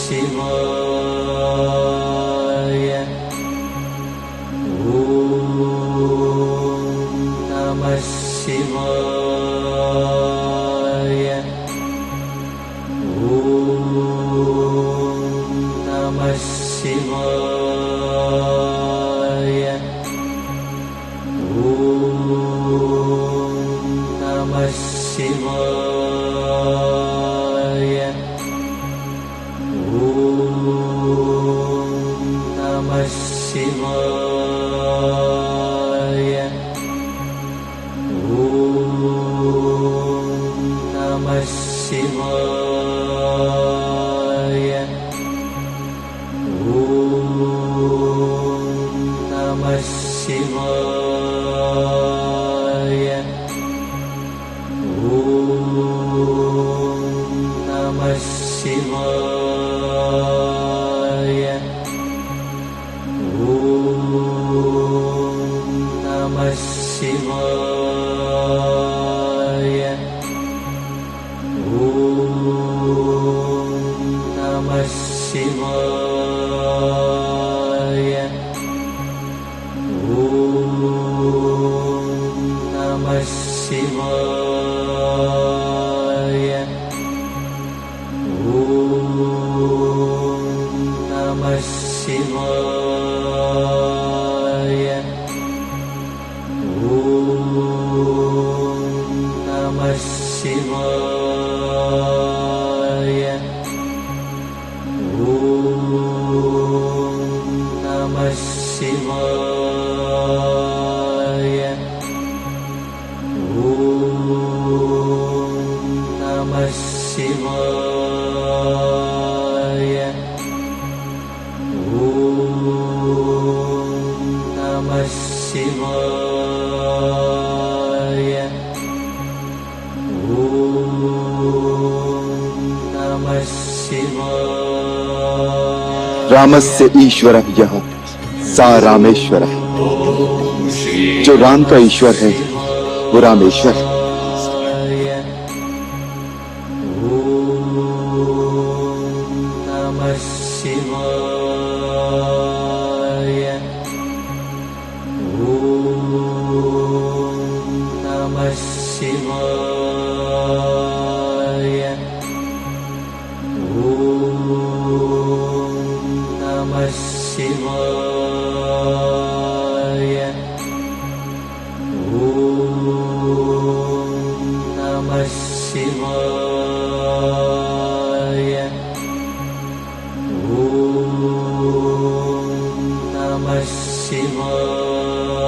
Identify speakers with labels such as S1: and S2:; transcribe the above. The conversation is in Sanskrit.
S1: शिवाय। ॐ नमः शिवाय। ॐ नमः शिवाय। ॐ नमः शिवाय। ॐ नमः शिवाय। ॐ नमः शिवाय। ॐ नमः शिवाय। ॐ नमः शिवाय। ॐ नमः शिवाय। ॐ नमः शिवाय। ॐ नमः शिवाय। ॐ नमः शिवाय। ॐ नमः शिवाय। ॐ नमः शिवाय। ॐ नमः शिवाय। ॐ नमः शिवाय। ॐ नमः शिवाय।
S2: रामस्य ईश्वरः यः सा रामेश्वरः। जो राम का ईश्वर है वो रामेश्वर है।
S1: ॐ नमः शिवाय। ॐ नमः शिवाय। ॐ नमः शिवाय। ॐ नमः शिवाय। ॐ नमः शिवाय।